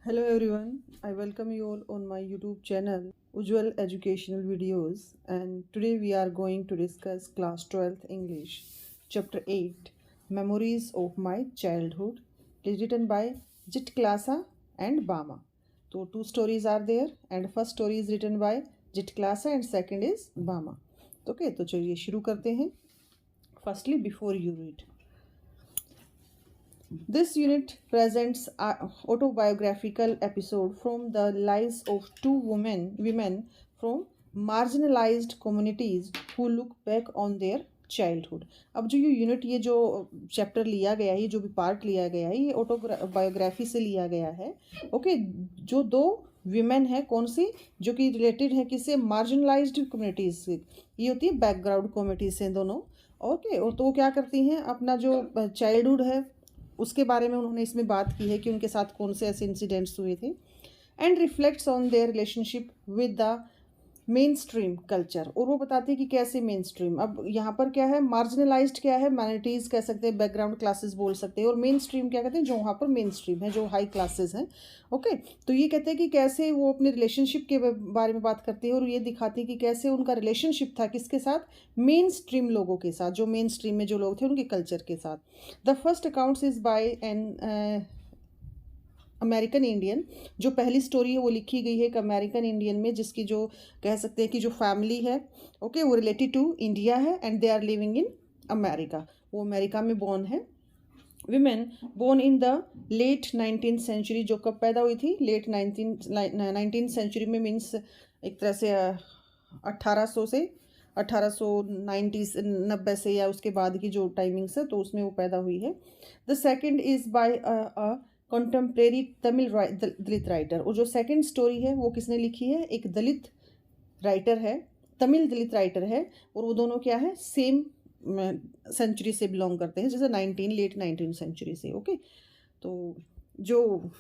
Hello everyone, I welcome you all on my YouTube channel Ujjwal Educational Videos, and today we are going to discuss class 12th English chapter 8 Memories of My Childhood. It is written by Jit Klasa and Bama. So two stories are there and first story is written by Jit Klasa and second is Bama. Okay, तो चलिए शुरू करते हैं. Firstly, before you read, this unit presents an autobiographical episode from the lives of two women from marginalized communities who look back on their childhood. अब जो ये unit, ये जो चैप्टर लिया गया है, ये जो भी पार्ट लिया गया है, ये ऑटोबायोग्राफी से लिया गया है. ओके, जो दो विमेन है, कौन सी, जो कि रिलेटेड है किससे, मार्जिनलाइज्ड कम्युनिटीज से. ये होती है बैकग्राउंड कम्युनिटीज से दोनों. ओके, और तो वो क्या करती हैं, अपना जो चाइल्डहुड है उसके बारे में उन्होंने इसमें बात की है कि उनके साथ कौन से ऐसे इंसिडेंट्स हुए थे. And reflects on their relationship with the main stream culture. और वो बताते हैं कि कैसे मेन स्ट्रीम, अब यहाँ पर क्या है, मार्जिनलाइज्ड क्या है, माइनॉरिटीज़ कह सकते हैं, बैकग्राउंड क्लासेस बोल सकते हैं, और मेन स्ट्रीम क्या कहते हैं, जो वहाँ पर मेन स्ट्रीम है, जो हाई क्लासेस हैं. ओके, तो ये कहते हैं कि कैसे वो अपने रिलेशनशिप के बारे में बात करते हैं, और ये दिखाते हैं कि कैसे उनका रिलेशनशिप था किसके साथ, मेन स्ट्रीम लोगों के साथ, जो मेन स्ट्रीम में जो लोग थे उनके कल्चर के साथ. The first accounts is by an American Indian. जो पहली स्टोरी है वो लिखी गई है एक अमेरिकन इंडियन में, जिसकी जो कह सकते हैं कि जो फैमिली है, ओके, वो रिलेटेड टू इंडिया है and they are living in America. वो अमेरिका में बॉर्न है. Women born in the late 19th century, जो कब पैदा हुई थी, लेट 19th सेंचुरी में, मीन्स एक तरह से 1800 से 1890 से या उसके बाद की जो टाइमिंग्स है, तो उसमें वो पैदा हुई है. The second is by contemporary Tamil Dalit writer. और जो सेकंड स्टोरी है वो किसने लिखी है, एक दलित राइटर है, तमिल दलित राइटर है, और वो दोनों क्या है, सेम सेंचुरी से बिलोंग करते हैं, जैसे लेट 19 सेंचुरी से. ओके, तो जो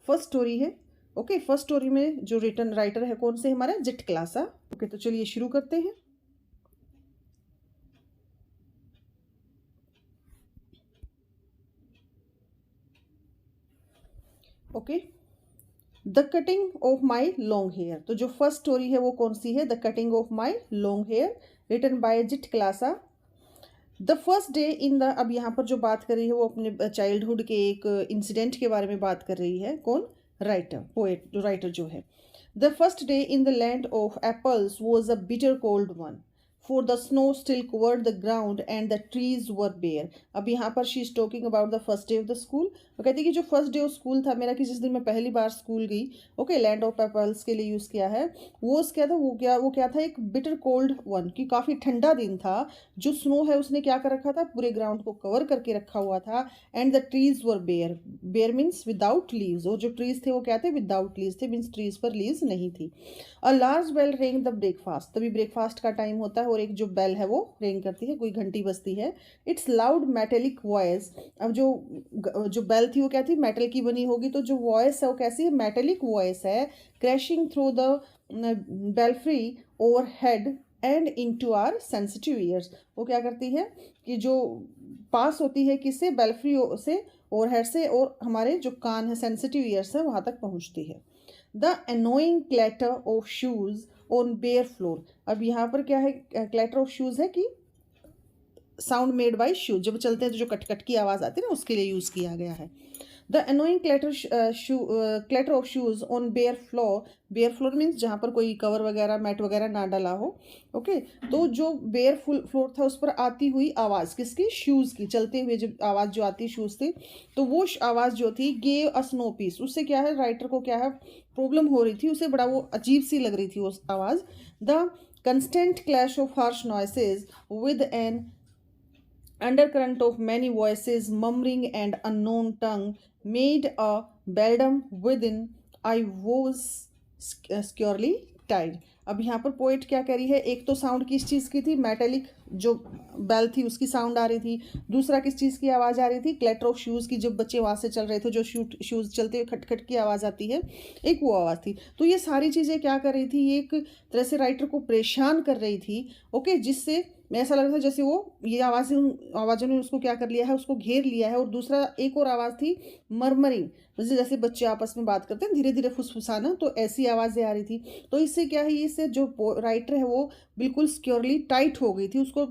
फर्स्ट स्टोरी है, ओके, फर्स्ट स्टोरी में जो रिटन राइटर है कौन से, हमारा जिट क्लासा. ओके, तो चलिए शुरू करते हैं. Okay, the cutting of my long hair. तो जो फर्स्ट स्टोरी है वो कौन सी है, the cutting of my long hair, written by Zitkala Sa. The first day in the, अब यहाँ पर जो बात कर रही है वो अपने चाइल्डहुड के एक इंसिडेंट के बारे में बात कर रही है. कौन, राइटर, पोएट, जो राइटर जो है. The first day in the land of apples was a bitter cold one, for the snow still covered the ground and the trees were bare. अब यहाँ पर she is talking about the first day of the school. वो कहती है कि जो first day of school था मेरा, कि जिस दिन मैं पहली बार स्कूल गई, ओके, लैंड ऑफ एप्पल्स के लिए यूज़ किया है, वो क्या था, वो क्या था, एक बिटर कोल्ड वन, कि काफ़ी ठंडा दिन था. जो स्नो है उसने क्या कर रखा था, पूरे ग्राउंड को कवर करके रखा हुआ था. And the trees were bare, bare means without leaves, और जो ट्रीज थे वो क्या थे, विदाउट लीव्स थे, मीन्स ट्रीज पर लीव्स नहीं थी. A large bell ring the breakfast, तभी ब्रेकफास्ट का टाइम होता है, और एक जो बेल है वो रिंग करती है, कोई घंटी बजती है. It's loud metallic voice. अब जो बेल थी वो क्या थी, मेटल की बनी होगी, तो जो वॉइस है वो कैसी है, मेटेलिक वॉइस है. Crashing through the belfry overhead and into our sensitive ears. वो क्या करती है कि जो पास होती है किससे, बेल्फ्री से, ओवरहेड से, और हमारे जो कान है, सेंसिटिव ईयर्स है, वहाँ तक पहुँचती है. The annoying clatter of shoes on bare floor. अब यहाँ पर क्या है, क्लैटर ऑफ शूज है कि साउंड मेड बाय शूज, जब चलते हैं तो जो कट कट की आवाज़ आती है ना, उसके लिए यूज़ किया गया है. The annoying clatter of shoes on bare floor. Bare floor means जहाँ पर कोई कवर वगैरह, मैट वगैरह ना डला हो. ओके, तो जो बेयर फ्लोर था उस पर आती हुई आवाज़ किसकी, शूज़ की, चलते हुए जब आवाज़ जो आती शूज़ थी, तो वो आवाज़ जो थी, गेव अ स्नो पीस, उससे क्या है, राइटर को क्या है, प्रॉब्लम हो रही थी, उसे बड़ा वो अजीब सी लग रही थी वो आवाज़. The constant clash of harsh noises with an undercurrent of many voices murmuring and unknown tongue made a beldam within. I was securely tied. अब यहाँ पर पोइट क्या कह रही है, एक तो साउंड किस चीज़ की थी, मेटेलिक जो बेल थी उसकी साउंड आ रही थी। दूसरा किस चीज़ की आवाज़ आ रही थी? क्लैटर ऑफ शूज़ की, जब बच्चे वहाँ से चल रहे थे, जो शूज़ चलते हुए खटखट की आवाज़ आती है, एक वो आवाज़ थी। तो ये सारी चीज़ें क्या कर रही थी, ये एक तरह से राइटर को परेशान कर रही थी। ओके, जिससे ऐसा लग रहा था जैसे वो ये आवाज़ें, उन आवाज़ों ने उसको क्या कर लिया है, उसको घेर लिया है। और दूसरा एक और आवाज़ थी मरमरिंग, जैसे जैसे बच्चे आपस में बात करते हैं धीरे धीरे फुसफुसाना, तो ऐसी आवाज़ें आ रही थी। तो इससे क्या है, इससे जो राइटर है वो बिल्कुल सिक्योरली टाइट हो गई थी, उसको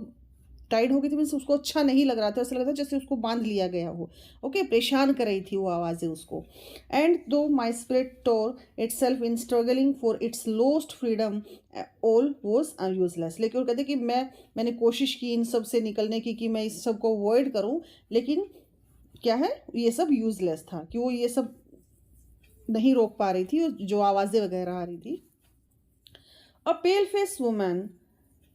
टाइट हो गई थी, मीन्स उसको अच्छा नहीं लग रहा था, ऐसा लग रहा था जैसे उसको बांध लिया गया हो। ओके, परेशान कर रही थी वो आवाज़ें उसको। And though my spirit tore itself in struggling for its lost freedom all was useless. लेकिन वो कहते कि मैंने कोशिश की इन सब से निकलने की, कि मैं इस सब को अवॉइड करूँ, लेकिन क्या है, ये सब यूजलेस था, कि वो ये सब नहीं रोक पा रही थी जो आवाज़ें वगैरह आ रही थी। A pale face woman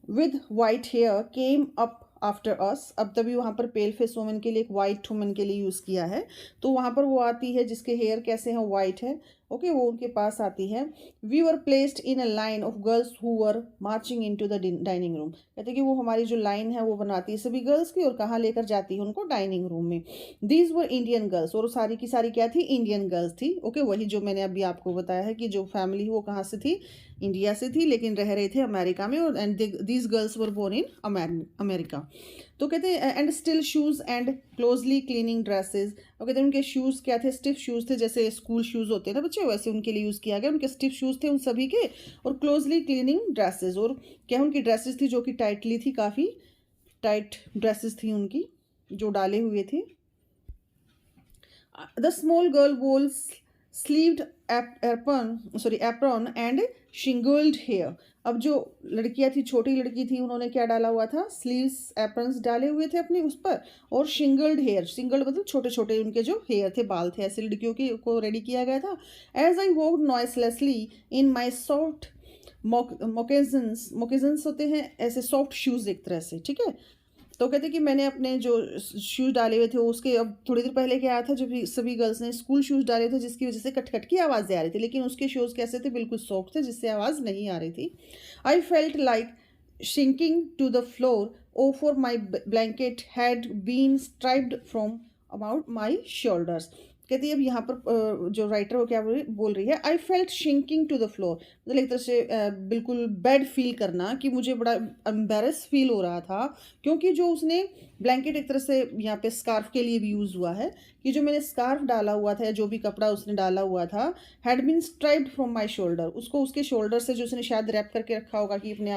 with white hair came up after us. अब तभी वहाँ पर पेल फेस वुमन के लिए एक वाइट वुमन के लिए यूज़ किया है। तो वहाँ पर वो आती है जिसके हेयर कैसे हैं, वाइट है। ओके, वो उनके पास आती है। We were placed in a line of girls who were marching into the dining room. कहते कि वो हमारी जो लाइन है वो बनाती है सभी गर्ल्स की, और कहाँ लेकर जाती है उनको, डाइनिंग रूम में। दीज वर इंडियन गर्ल्स, और सारी की सारी क्या थी, इंडियन गर्ल्स थी। ओके, वही जो मैंने अभी आपको बताया है कि जो फैमिली वो कहाँ से थी, इंडिया से थी, लेकिन रह रहे थे अमेरिका में। और and these girls were born in America. तो कहते हैं and still shoes and closely cleaning dresses. और कहते हैं उनके शूज़ क्या थे, स्टिफ शूज़ थे, जैसे स्कूल शूज़ होते हैं ना बच्चे, वैसे उनके लिए यूज़ किया गया। उनके स्टिफ शूज़ थे उन सभी के, और क्लोजली क्लीनिंग ड्रेसेस, और क्या उनकी ड्रेसेस थी जो कि टाइटली थी, काफ़ी टाइट ड्रेसेस थी उनकी जो डाले हुए थे। The small girl wore sleeved apron and shingled hair. अब जो लड़कियां थी, छोटी लड़की थी, उन्होंने क्या डाला हुआ था, स्लीव्स एप्रन्स डाले हुए थे अपने उस पर, और शिंगल्ड हेयर, शिंगल्ड मतलब छोटे छोटे उनके जो हेयर थे, बाल थे, ऐसे लड़कियों की को रेडी किया गया था। As I walk noiselessly in my soft moccasins होते हैं ऐसे सॉफ्ट शूज़ एक तरह से, ठीक है। तो कहते कि मैंने अपने जो शूज़ डाले हुए थे उसके, अब थोड़ी देर पहले क्या आया था, जब सभी गर्ल्स ने स्कूल शूज़ डाले थे जिसकी वजह से खटखट की आवाज़ें आ रही थी, लेकिन उसके शूज़ कैसे थे, बिल्कुल सॉफ्ट थे, जिससे आवाज़ नहीं आ रही थी। I felt like sinking to the floor oh for my blanket had been stripped from about my shoulders. कहती है अब यहाँ पर जो राइटर वो क्या बोल रही है, I felt sinking to the floor, मतलब एक तरह से बिल्कुल बैड फील करना, कि मुझे बड़ा एम्बेरस फील हो रहा था, क्योंकि जो उसने ब्लैंकेट एक तरह से यहाँ पे स्कार्फ के लिए भी यूज़ हुआ है, कि जो मैंने स्कार्फ डाला हुआ था या जो भी कपड़ा उसने डाला हुआ था, had been stripped from my shoulder, उसको उसके शोल्डर से जो उसने शायद रैप करके रखा होगा कि अपने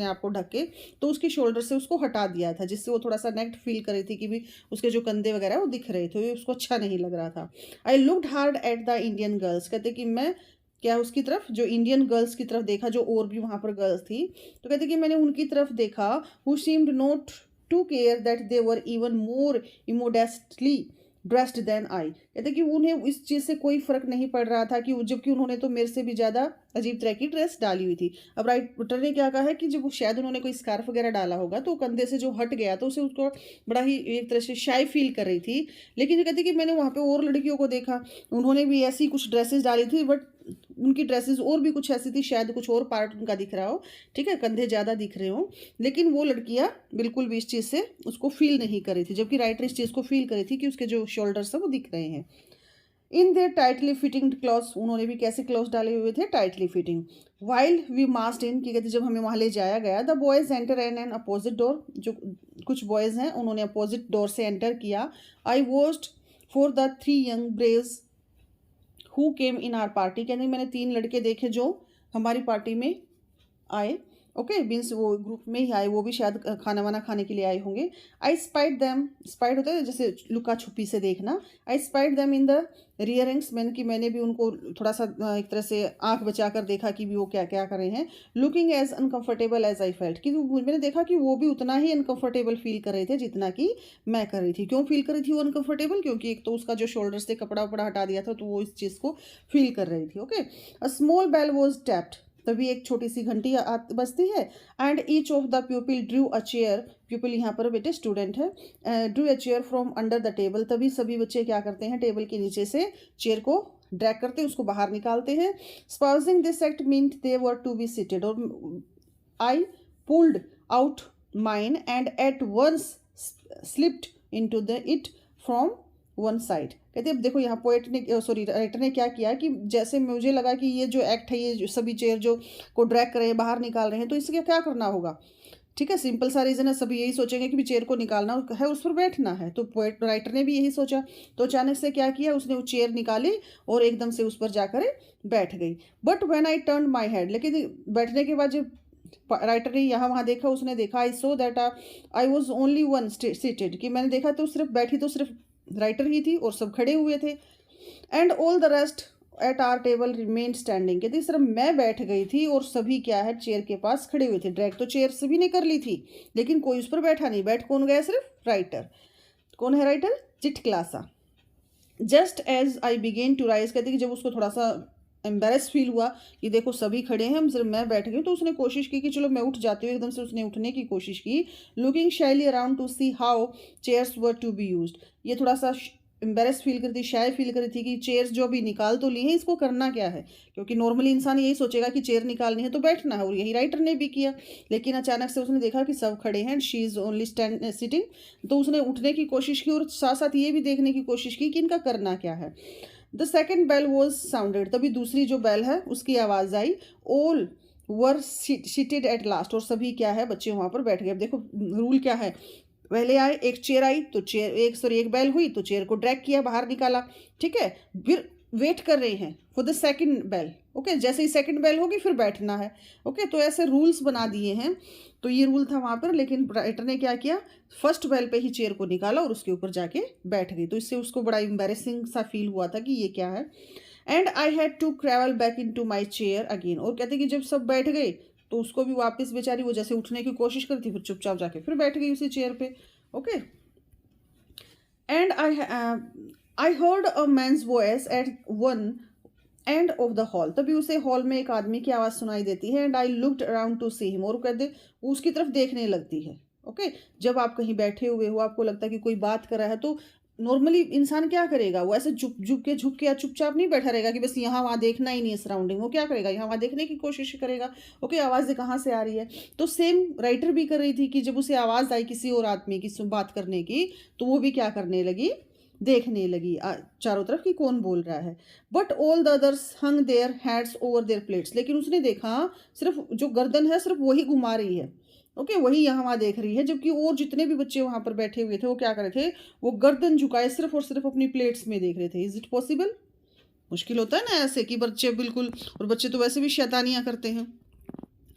आप को ढके, तो उसके शोल्डर से उसको हटा दिया था, जिससे वो थोड़ा सा नेक्ड फील कर रही थी, कि भी उसके जो कंधे वगैरह वो दिख रहे थे, उसको अच्छा नहीं लग रहा था। I looked hard at the Indian girls, कहते कि मैं क्या उसकी तरफ, जो इंडियन गर्ल्स की तरफ देखा, जो और भी वहाँ पर गर्ल्स थी, तो कहते कि मैंने उनकी तरफ देखा, who seemed not to care that they were even more immodestly dressed than I. कहते कि उन्हें इस चीज़ से कोई फ़र्क नहीं पड़ रहा था, कि जबकि उन्होंने तो मेरे से भी ज़्यादा अजीब तरह की ड्रेस डाली हुई थी। अब राइटर ने क्या कहा है कि जब वो शायद उन्होंने कोई स्कार्फ वगैरह डाला होगा, तो कंधे से जो हट गया, तो उसे उसको बड़ा ही एक तरह से शाई फील कर रही थी। लेकिन जो कहती कि मैंने वहाँ पे और लड़कियों को देखा, उन्होंने भी ऐसी कुछ ड्रेसेस डाली थी, बट उनकी ड्रेसेस और भी कुछ ऐसी थी, शायद कुछ और पार्ट उनका दिख रहा हो, ठीक है, कंधे ज़्यादा दिख रहे हो, लेकिन वो लड़कियाँ बिल्कुल भी इस चीज़ से उसको फील नहीं कर रही थी, जबकि राइटर इस चीज़ को फील कर रही थी कि उसके जो शोल्डर्स हैं वो दिख रहे हैं। In their tightly fitting clothes, उन्होंने भी कैसे क्लॉथ्स डाले हुए थे, tightly fitting. While we massed in, की कहते जब हमें वहाँ ले जाया गया, the boys enter an opposite door, जो कुछ बॉयज़ हैं उन्होंने अपोजिट डोर से एंटर किया। I watched for the 3 young Braves who came in are party, कहते मैंने 3 लड़के देखे जो हमारी पार्टी में आए। ओके, मीन्स वो ग्रुप में ही आए, वो भी शायद खाना वाना खाने के लिए आए होंगे। आई स्पाइड दैम, स्पाइड होता है जैसे लुका छुपी से देखना। आई स्पाइड दैम इन द रियरिंग्स, मैंने भी उनको थोड़ा सा एक तरह से आंख बचा कर देखा कि भी वो क्या क्या कर रहे हैं। Looking as uncomfortable as I felt, कि मैंने देखा कि वो भी उतना ही अनकम्फर्टेबल फील कर रहे थे जितना कि मैं कर रही थी। क्यों फील कर रही थी वो अनकम्फर्टेबल, क्योंकि एक तो उसका जो शोल्डर से कपड़ा वपड़ा हटा दिया था, तो वो इस चीज़ को फील कर रही थी। Okay, a small bell was tapped, तभी एक छोटी सी घंटी बजती है। And each of the pupil drew a chair, pupil यहाँ पर बेटे स्टूडेंट है, drew a chair from under the table, तभी सभी बच्चे क्या करते हैं, टेबल के नीचे से चेयर को ड्रैग करते हैं, उसको बाहर निकालते हैं। Supposing this act meant they were to be seated, और I pulled out mine and at once slipped into the it from one side। कहते अब देखो यहाँ पोएट ने सॉरी राइटर ने क्या किया कि जैसे मुझे लगा कि ये जो एक्ट है, ये जो सभी चेयर जो को ड्रैग कर रहे हैं, बाहर निकाल रहे हैं, तो इसके क्या करना होगा। ठीक है, सिंपल सा रीज़न है, सभी यही सोचेंगे कि भी चेयर को निकालना है, उस पर बैठना है। तो पोएट राइटर ने भी यही सोचा, तो अचानक से क्या किया उसने, वो चेयर निकाली और एकदम से उस पर जाकर बैठ गई। But when I turn my head, लेकिन बैठने के बाद जब राइटर ने यहाँ वहाँ देखा, उसने देखा I saw that I was only one seated, कि मैंने देखा तो सिर्फ बैठी तो सिर्फ राइटर ही थी और सब खड़े हुए थे। And all the rest at our table remain standing, कहती सिर्फ मैं बैठ गई थी और सभी क्या है चेयर के पास खड़े हुए थे। ड्रैग तो चेयर सभी ने कर ली थी, लेकिन कोई उस पर बैठा नहीं। बैठ कौन गया, सिर्फ राइटर। कौन है writer, Zitkala Sa. Just as I began to rise, कहती कि जब उसको थोड़ा सा एम्बेरस फील हुआ कि देखो सभी खड़े हैं, हम सिर्फ मैं बैठ गई, तो उसने कोशिश की कि चलो मैं उठ जाती हूँ। एकदम से उसने उठने की कोशिश की, looking shyly around to see how chairs were to be used. ये थोड़ा सा एम्बेरस फील करती, शाय फील कर रही थी कि चेयर्स जो अभी निकाल तो ली हैं, इसको करना क्या है, क्योंकि नॉर्मली इंसान यही सोचेगा कि चेयर निकालनी है तो बैठना है, और यही राइटर ने भी किया। लेकिन अचानक से उसने देखा कि सब खड़े हैं, she is only stand sitting, तो उसने उठने की कोशिश की और साथ साथ ये भी देखने की कोशिश की कि इनका करना क्या है। The second bell was sounded, तभी दूसरी जो बेल है उसकी आवाज़ आई। All were seated at last, और सभी क्या है बच्चे वहाँ पर बैठ गए। अब देखो रूल क्या है, पहले आए, एक चेयर आई तो चेयर एक बेल हुई तो चेयर को ड्रैग किया, बाहर निकाला। ठीक है, फिर वेट कर रहे हैं for the second bell. Okay, जैसे ही सेकंड बेल होगी फिर बैठना है। ओके, तो ऐसे रूल्स बना दिए हैं। तो ये रूल था वहाँ पर, लेकिन राइटर ने क्या किया, फर्स्ट बेल पे ही चेयर को निकाला और उसके ऊपर जाके बैठ गई। तो इससे उसको बड़ा एम्बेरसिंग सा फील हुआ था कि ये क्या है। And I had to travel back into my chair again, और कहते कि जब सब बैठ गए तो उसको भी वापस बेचारी वो जैसे उठने की कोशिश करती, फिर चुपचाप जाके फिर बैठ गई उसी चेयर पे। Okay, and I heard a man's voice at one end of the hall, तभी उसे हॉल में एक आदमी की आवाज़ सुनाई देती है। And I looked around to see him, और कहते उसकी तरफ देखने लगती है। ओके, जब आप कहीं बैठे हुए हो, आपको लगता है कि कोई बात कर रहा है, तो नॉर्मली इंसान क्या करेगा, वो ऐसे झुक के या चुपचाप नहीं बैठा रहेगा कि बस यहाँ वहाँ देखना ही नहीं है सराउंडिंग। वो क्या करेगा, यहाँ वहाँ देखने की कोशिश करेगा। ओके, आवाज़ कहाँ से आ रही है। तो सेम राइटर भी कर रही थी कि जब उसे आवाज़ आई किसी और आदमी की बात करने की, तो वो भी क्या करने लगी, देखने लगी चारों तरफ कि कौन बोल रहा है। But all the others hung their heads over their plates, लेकिन उसने देखा सिर्फ जो गर्दन है सिर्फ वही घुमा रही है। ओके, वही यहाँ वहाँ देख रही है, जबकि और जितने भी बच्चे वहाँ पर बैठे हुए थे वो क्या कर रहे थे, वो गर्दन झुकाए सिर्फ और सिर्फ अपनी प्लेट्स में देख रहे थे। Is it possible. मुश्किल होता है ना ऐसे कि बच्चे बिल्कुल, और बच्चे तो वैसे भी शैतानियाँ करते हैं।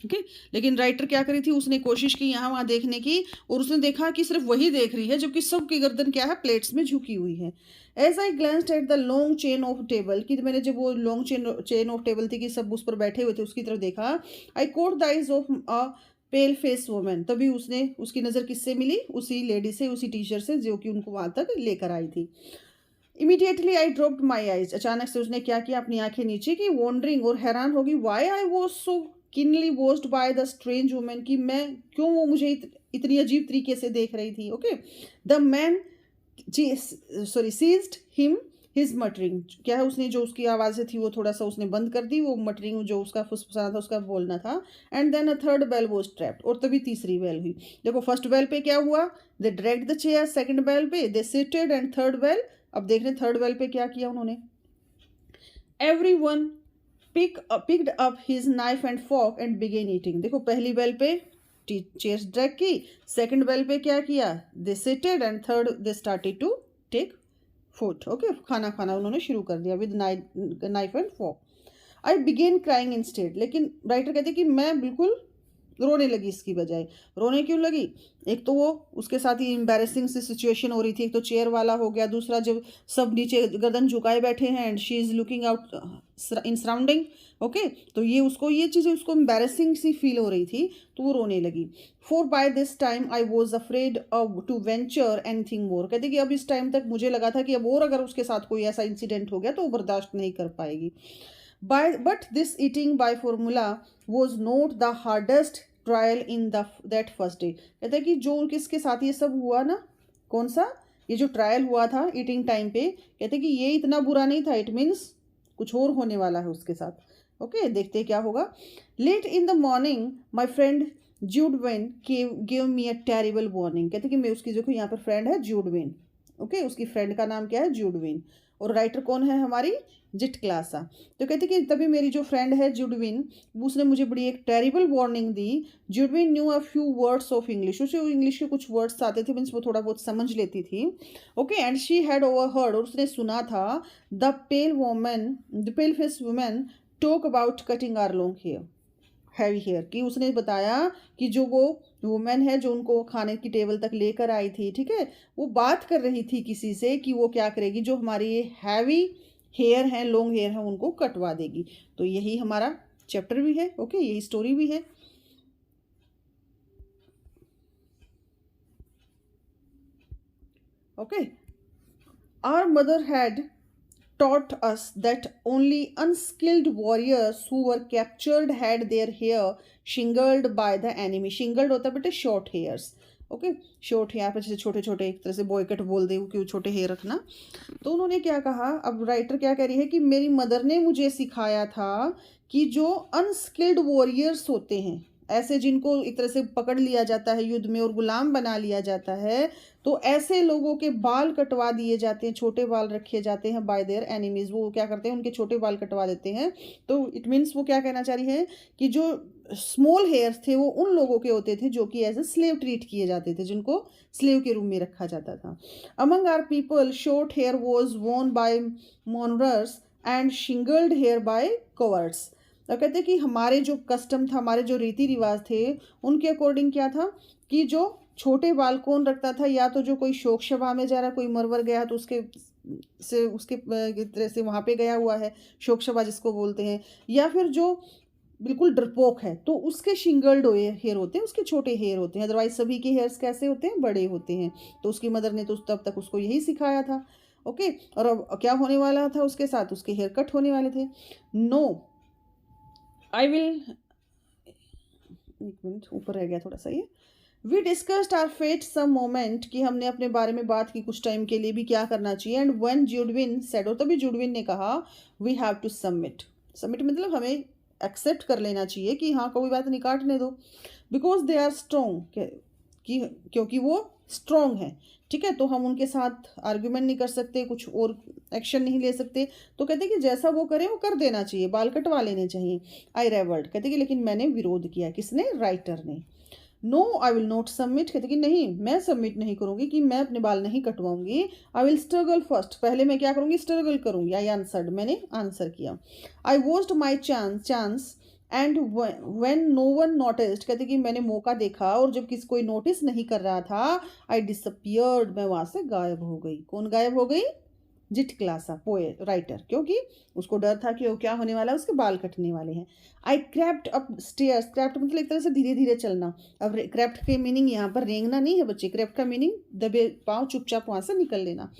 ओके, लेकिन राइटर क्या करी थी, उसने कोशिश की यहाँ वहाँ देखने की, और उसने देखा कि सिर्फ वही देख रही है, जबकि सबकी गर्दन क्या है, प्लेट्स में झुकी हुई है। As I glanced at the long chain of table, कि मैंने जब वो लॉन्ग चेन ऑफ टेबल थी कि सब उस पर बैठे हुए थे, उसकी तरफ देखा। I quote the eyes of a pale face woman, तभी उसकी नज़र किससे मिली, उसी लेडी से, उसी टीचर से जो कि उनको वहाँ तक लेकर आई थी। Immediately I dropped my eyes, अचानक से उसने क्या किया, अपनी आंखें नीचे की, वॉन्डरिंग, और हैरान होगी why I was so keenly watched by the strange women, कि मैं क्यों वो मुझे इतनी अजीब तरीके से देख रही थी। Okay, the man ceased him his muttering, क्या है, उसने जो उसकी आवाज़ें थी वो थोड़ा सा उसने बंद कर दी, वो मटरिंग जो उसका फुसफुसाना था, उसका बोलना था। And then a third bell was trapped, और तभी तीसरी बेल हुई। देखो फर्स्ट बेल पे क्या हुआ, they dragged the chair, second bell पे they seated, and third bell, अब देख रहे हैं थर्ड बेल पे क्या किया उन्होंने, everyone picked up his knife and fork and began eating. देखो पहली बेल पे चेयर्स ड्रैग की, सेकंड बेल पे क्या किया, they seated, and third they started to take food. Okay, खाना खाना उन्होंने शुरू कर दिया with knife and fork. I began crying instead, लेकिन राइटर कहते कि मैं बिल्कुल रोने लगी इसकी बजाय। रोने क्यों लगी, एक तो वो उसके साथ ही एम्बैरेसिंग सी सिचुएशन हो रही थी, एक तो चेयर वाला हो गया, दूसरा जब सब नीचे गर्दन झुकाए बैठे हैं and she is looking out in surrounding. Okay, तो ये चीज़ें उसको एम्बैरेसिंग सी फील हो रही थी, तो वो रोने लगी। For by this time I was afraid to venture anything more, कहते कि अब इस टाइम तक मुझे लगा था कि अब और अगर उसके साथ कोई ऐसा इंसिडेंट हो गया तो वो बर्दाश्त नहीं कर पाएगी। But this eating by formula was not the hardest trial in that first day, कहते हैं कि जो किसके साथ ये सब हुआ ना, कौन सा, ये जो ट्रायल हुआ था ईटिंग टाइम पे, कहते हैं कि ये इतना बुरा नहीं था, इट मीन्स कुछ और होने वाला है उसके साथ। ओके, देखते क्या होगा। Late in the morning my friend Judewin give me a terrible warning. कहते कि मैं उसकी, देखो यहाँ पर फ्रेंड है जूडविन, ओके, उसकी फ्रेंड का नाम क्या है, जूडविन, और राइटर कौन है हमारी, जिट क्लासा। तो कहते कि तभी मेरी जो फ्रेंड है जूडविन, उसने मुझे बड़ी एक टेरिबल वार्निंग दी। Judewin knew a few words of English, उसे इंग्लिश के कुछ वर्ड्स आते थे, मीन्स वो थोड़ा बहुत समझ लेती थी, okay. And she had overheard, और उसने सुना था, the pale face women talk about cutting our long hair, heavy hair, कि उसने बताया कि जो वो वुमेन है जो उनको खाने की टेबल तक लेकर आई थी, ठीक है, वो बात कर रही थी किसी से कि वो क्या करेगी, जो हमारी ये हैवी हेयर हैं, लॉन्ग हेयर हैं, उनको कटवा देगी। तो यही हमारा चैप्टर भी है, ओके, यही स्टोरी भी है, okay. Our mother had taught us that only unskilled warriors who were captured had their hair shingled by the enemy। shingled होता है बेटे short hairs, okay, short hair पे जैसे छोटे छोटे, एक तरह से बॉयकट बोल दे कि छोटे हेयर रखना। तो उन्होंने क्या कहा, अब राइटर क्या कह रही है कि मेरी मदर ने मुझे सिखाया था कि जो अनस्किल्ड वॉरियर्स होते हैं, ऐसे जिनको एक तरह से पकड़ लिया जाता है युद्ध में और गुलाम बना लिया जाता है, तो ऐसे लोगों के बाल कटवा दिए जाते हैं, छोटे बाल रखे जाते हैं बाय देयर एनिमीज। वो क्या करते हैं, उनके छोटे बाल कटवा देते हैं। तो इट मीन्स वो क्या कहना चाह रही है कि जो स्मॉल हेयर्स थे वो उन लोगों के होते थे जो कि एज ए स्लेव ट्रीट किए जाते थे, जिनको स्लेव के रूम में रखा जाता था। Among our people short hair was worn by mourners and shingled hair by cowards. तो कहते कि हमारे जो कस्टम था, हमारे जो रीति रिवाज थे, उनके अकॉर्डिंग क्या था कि जो छोटे बाल कौन रखता था, या तो जो कोई शोक सभा में जा रहा, कोई मरवर गया तो उसके से उसके तरह से वहाँ पे गया हुआ है, शोक सभा जिसको बोलते हैं, या फिर जो बिल्कुल डरपोक है तो उसके शिंगल्ड हेयर होते हैं, उसके छोटे हेयर होते हैं। अदरवाइज सभी के हेयर्स कैसे होते हैं, बड़े होते हैं। तो उसकी मदर ने तो तब तक उसको यही सिखाया था, ओके। और अब क्या होने वाला था उसके साथ, उसके हेयर कट होने वाले थे। नो आई विल, एक मिनट ऊपर रह गया थोड़ा सा ये। We discussed our fate some moment, कि हमने अपने बारे में बात की कुछ टाइम के लिए भी क्या करना चाहिए। एंड वन जूडविन सेड, और तभी जूडविन ने कहा, we have to submit. Submit मतलब हमें एक्सेप्ट कर लेना चाहिए कि हाँ कोई बात नहीं, काटने दो, बिकॉज दे आर स्ट्रोंग, कि क्योंकि वो स्ट्रोंग है, ठीक है। तो हम उनके साथ आर्ग्यूमेंट नहीं कर सकते, कुछ और एक्शन नहीं ले सकते। तो कहते कि जैसा वो करे वो कर देना चाहिए, बाल कटवा लेने चाहिए। आई रेवल्ड, कहते कि लेकिन मैंने विरोध किया, किसने, राइटर ने। No I will not submit, कहते कि नहीं मैं सबमिट नहीं करूंगी, कि मैं अपने बाल नहीं कटवाऊंगी। आई विल स्ट्रगल फर्स्ट, पहले मैं क्या करूंगी, स्ट्रगल करूंगी। आई आंसर्ड, मैंने आंसर किया। I watched my chance and when no one noticed, कहते कि मैंने मौका देखा और जब किसी कोई नोटिस नहीं कर रहा था, आई डिसअपियर्ड, मैं वहां से गायब हो गई। कौन गायब हो गई, जिट क्लासा पोए राइटर, क्योंकि उसको डर था कि वो क्या होने वाला है, उसके बाल कटने वाले हैं। आई क्रैप्ट अप स्टेयर्स, क्रैप्ट मतलब एक तरह से धीरे धीरे चलना। अब क्रैप्ट के मीनिंग यहाँ पर रेंगना नहीं है बच्चे, क्रैप्ट का मीनिंग दबे पाँव चुपचाप वहाँ से निकल लेना।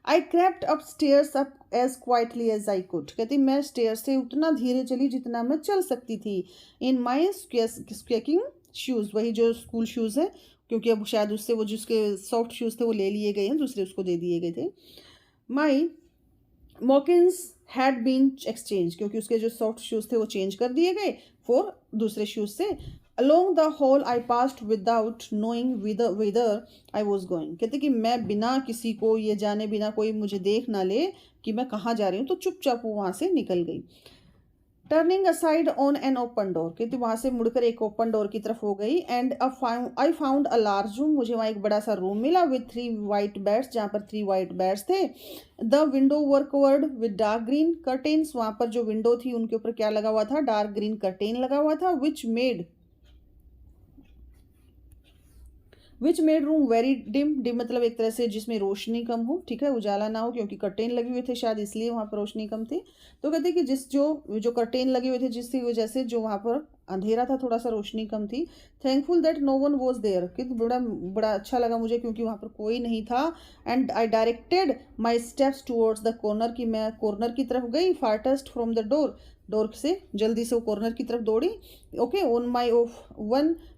I crept up stairs up as quietly as I could, कहती मैं स्टेयर से उतना धीरे चली जितना मैं चल सकती थी। इन माई स्केकिंग शूज़, वही जो स्कूल शूज़ है, क्योंकि अब शायद उससे वो जिसके सॉफ्ट शूज़ थे वो ले लिए गए हैं, दूसरे उसको दे दिए गए थे। माई मॉकिन्स हैड बीन एक्सचेंज, क्योंकि उसके जो सॉफ्ट शूज़ थे वो चेंज कर दिए गए फॉर दूसरे शूज़ से। Along the hall I passed without knowing whither I was going, कहते कि मैं बिना किसी को ये जाने, बिना कोई मुझे देख ना ले कि मैं कहाँ जा रही हूँ, तो चुपचाप वो वहाँ से निकल गई। Turning aside on an open door, कहती वहाँ से मुड़कर एक ओपन डोर की तरफ हो गई। And I found a large room, मुझे वहाँ एक बड़ा सा रूम मिला विथ 3 वाइट बेड्स, जहाँ पर 3 वाइट बेड्स थे। The window were covered with dark green curtains, वहाँ पर जो विंडो थी उनके ऊपर क्या लगा हुआ था, डार्क ग्रीन कर्टेन लगा हुआ था। Which made room very dim, dim मतलब एक तरह से जिसमें रोशनी कम हो, ठीक है, उजाला ना हो, क्योंकि कर्टेन लगे हुए थे शायद इसलिए वहाँ पर रोशनी कम थी। तो कहते कि जो कर्टेन लगे हुए थे जिसकी वजह से जो वहाँ पर अंधेरा था, थोड़ा सा रोशनी कम थी। Thankful that no one was there, कि बड़ा अच्छा लगा मुझे क्योंकि वहाँ पर कोई नहीं था। And I directed my steps towards the corner, की मैं कॉर्नर की तरफ गई। फार्टेस्ट फ्रॉम द डोर से जल्दी से वो कॉर्नर की तरफ दौड़ी। Okay, on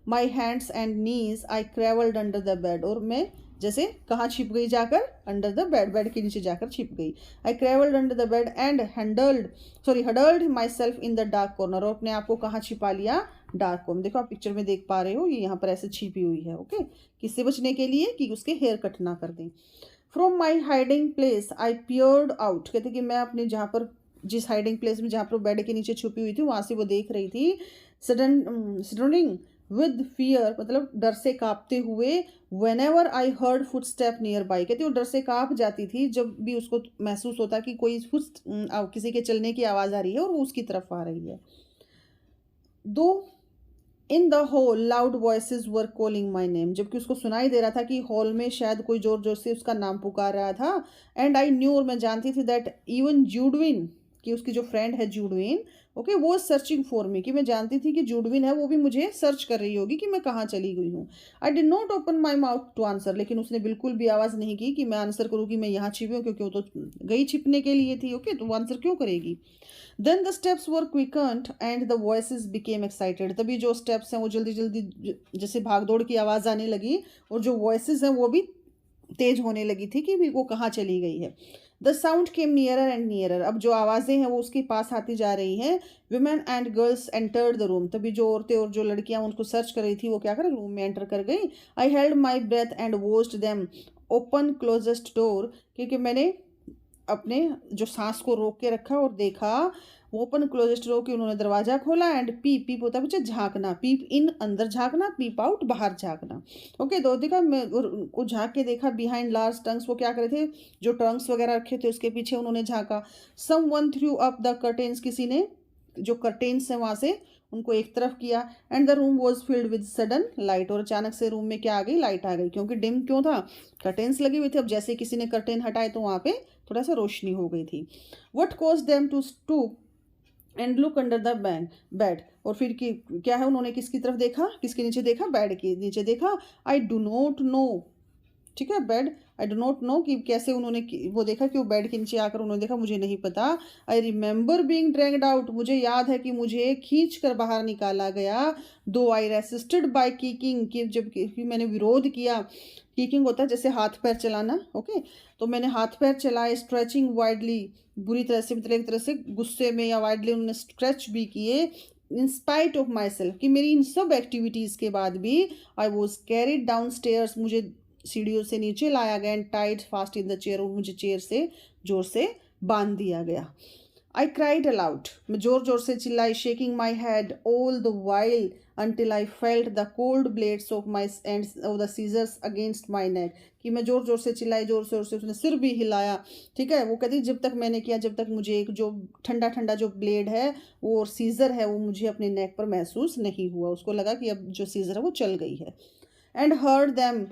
my hands and knees I crawled under the bed, और मैं जैसे कहाँ छिप गई जाकर, अंडर द बेड, बेड के नीचे जाकर छिप गई। I crawled under the bed and huddled my self in the dark corner, और अपने आप को कहाँ छिपा लिया, डार्क कॉर्नर। देखो आप पिक्चर में देख पा रहे हो, ये यहाँ पर ऐसे छिपी हुई है। ओके, किससे बचने के लिए, कि उसके हेयर कट ना कर दें। From my hiding place I peered out, कहते कि मैं अपने जहाँ पर, जिस हाइडिंग प्लेस में जहाँ पर बेड के नीचे छुपी हुई थी, वहाँ से वो देख रही थी। सडनिंग विद फियर, मतलब डर से कांपते हुए। When ever I heard foot step near by, कहती वो डर से कांप जाती थी जब भी उसको महसूस होता कि कोई किसी के चलने की आवाज़ आ रही है और वो उसकी तरफ आ रही है। दो in the hall loud voices were calling my name, जबकि उसको सुनाई दे रहा था कि हॉल में शायद कोई जोर जोर से उसका नाम पुकार रहा था। एंड आई न्यू, और मैं जानती थी दैट इवन जूडविन, कि उसकी जो फ्रेंड है जूडविन, ओके, वो सर्चिंग फॉर मी, कि मैं जानती थी कि जूडविन है वो भी मुझे सर्च कर रही होगी कि मैं कहाँ चली गई हूँ। I did not open my mouth to answer, लेकिन उसने बिल्कुल भी आवाज़ नहीं की कि मैं आंसर करूँ कि मैं यहाँ छिपी हूँ, क्योंकि वो तो गई छिपने के लिए थी। ओके, तो वो आंसर क्यों करेगी। Then the steps were quickened and the voices became excited, तभी जो स्टेप्स हैं वो जल्दी जल्दी जैसे भागदौड़ की आवाज़ आने लगी, और जो वॉइसेस हैं वो भी तेज होने लगी थी कि वो कहाँ चली गई है। The sound came nearer and nearer, अब जो आवाज़ें हैं वो उसके पास आती जा रही हैं। Women and girls entered the room, तभी जो औरतें और जो लड़कियां उनको सर्च कर रही थी वो क्या कर रूम में एंटर कर गई। I held my breath and watched them open closest door, क्योंकि मैंने अपने जो सांस को रोक के रखा और देखा। ओपन क्लोजेस्ट डोर, कि उन्होंने दरवाजा खोला। एंड पीप, पीप होता है बच्चे झांकना, पीप इन अंदर झांकना, पीप आउट बाहर झांकना। ओके, तो देखा मैं उनको झांक के देखा। बिहाइंड लार्ज टंग्स, वो क्या करे थे, जो टंग्स वगैरह रखे थे उसके पीछे उन्होंने झांका। Someone threw up the curtains, किसी ने जो कर्टेन्स हैं वहाँ से उनको एक तरफ किया। And the room was filled with sudden light, और अचानक से रूम में क्या आ गई, लाइट आ गई, क्योंकि डिम क्यों था, कर्टेन्स लगी हुई थी। अब जैसे किसी ने कर्टेन हटाए तो वहाँ पे थोड़ा सा रोशनी हो गई थी। What cause them to stoop and look under the bed, और फिर क्या है, उन्होंने किसकी तरफ देखा, किसके नीचे देखा, बेड के नीचे देखा। आई डू नॉट नो, ठीक है, bed, I do not know, कि कैसे उन्होंने वो देखा कि वो बेड के नीचे आकर उन्होंने देखा, मुझे नहीं पता। I remember being dragged out, मुझे याद है कि मुझे खींच कर बाहर निकाला गया। दो आई रेसिस्टेड बाय किकिंग, कि जब मैंने विरोध किया, किकिंग होता है जैसे हाथ पैर चलाना। ओके, तो मैंने हाथ पैर चलाए। स्ट्रेचिंग वाइडली, बुरी तरह से, मतलब एक तरह से गुस्से में या वाइडली उन्होंने स्ट्रेच भी किए। In spite of myself, कि मेरी इन सब एक्टिविटीज़ के बाद भी I was carried downstairs, मुझे सीढ़ियों से नीचे लाया गया। And tied fast in the chair, और मुझे चेयर से जोर से बांध दिया गया। आई क्राइड अलाउड, मैं जोर जोर से चिल्लाई। Shaking my head all the while until I felt the cold blades of my ends of the scissors against my neck, कि मैं जोर जोर से चिल्लाई, जोर जोर से उसने सिर भी हिलाया। ठीक है, वो कहती जब तक मैंने किया, जब तक मुझे एक जो ठंडा ठंडा जो ब्लेड है वो और सीज़र है वो मुझे अपने नेक पर महसूस नहीं हुआ। उसको लगा कि अब जो सीज़र है वो चल गई है। And heard them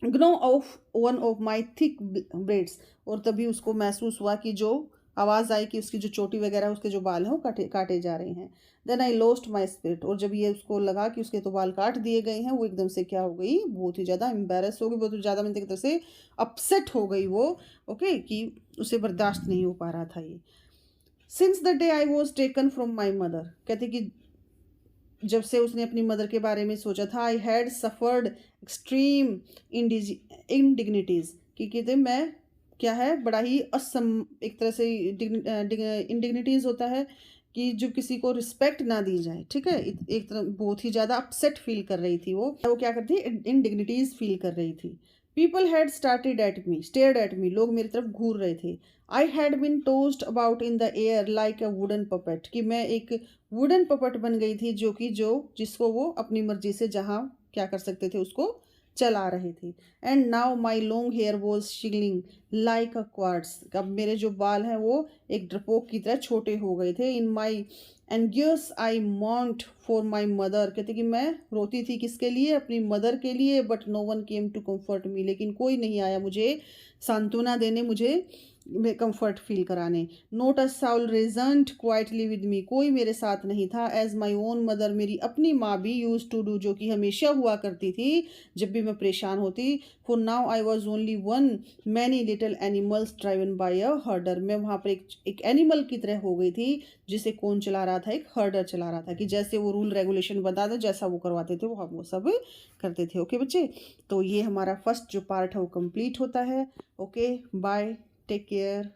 gnaw off one of my thick braids, और तभी उसको महसूस हुआ कि जो आवाज़ आई कि उसकी जो चोटी वगैरह उसके जो बाल हैं वो काटे जा रहे हैं। Then I lost my spirit, और जब ये उसको लगा कि उसके तो बाल काट दिए गए हैं, वो एकदम से क्या हो गई, बहुत ही ज़्यादा एम्बेरस हो गई, बहुत ही ज़्यादा मतलब एक तरह से अपसेट हो गई वो। ओके, कि उसे बर्दाश्त नहीं हो पा रहा था ये। Since the day I was taken from my mother, कहते कि जब से उसने अपनी मदर के बारे में सोचा था। आई हैड सफ़र्ड एक्सट्रीम इंडिग्निटीज़, कि कहते मैं क्या है, बड़ा ही एक तरह से इंडिग्निटीज़ होता है कि जो किसी को रिस्पेक्ट ना दी जाए। ठीक है, एक तरह बहुत ही ज़्यादा अपसेट फील कर रही थी वो क्या करती, इंडिग्निटीज़ फील कर रही थी। People had stared at me, लोग मेरी तरफ घूर रहे थे। I had been tossed about in the air like a wooden puppet, कि मैं एक वुडन पपेट बन गई थी, जिसको वो अपनी मर्जी से जहाँ क्या कर सकते थे उसको चला रहे थे। And now my long hair was shingling like a coward's, अब मेरे जो बाल हैं वो एक डरपोक की तरह छोटे हो गए थे। इन माई एंग्यूस आई मॉन्ट फॉर माई मदर, कहते कि मैं रोती थी किसके लिए, अपनी मदर के लिए। But no one came to comfort me, लेकिन कोई नहीं आया मुझे सांत्वना देने, मुझे कंफर्ट फील कराने। Not a soul reasoned quietly with me, कोई मेरे साथ नहीं था। एज माई ओन मदर, मेरी अपनी माँ भी यूज टू डू, जो कि हमेशा हुआ करती थी जब भी मैं परेशान होती। For now I was only one many little animals driven by अ हर्डर। मैं वहाँ पर एक एनिमल की तरह हो गई थी जिसे कौन चला रहा था, एक हर्डर चला रहा था, कि जैसे वो रूल रेगुलेशन बता दे जैसा वो करवाते थे वो हम वो सब करते थे। ओके बच्चे, तो ये हमारा फर्स्ट जो पार्ट है वो कंप्लीट होता है। Okay bye, take care.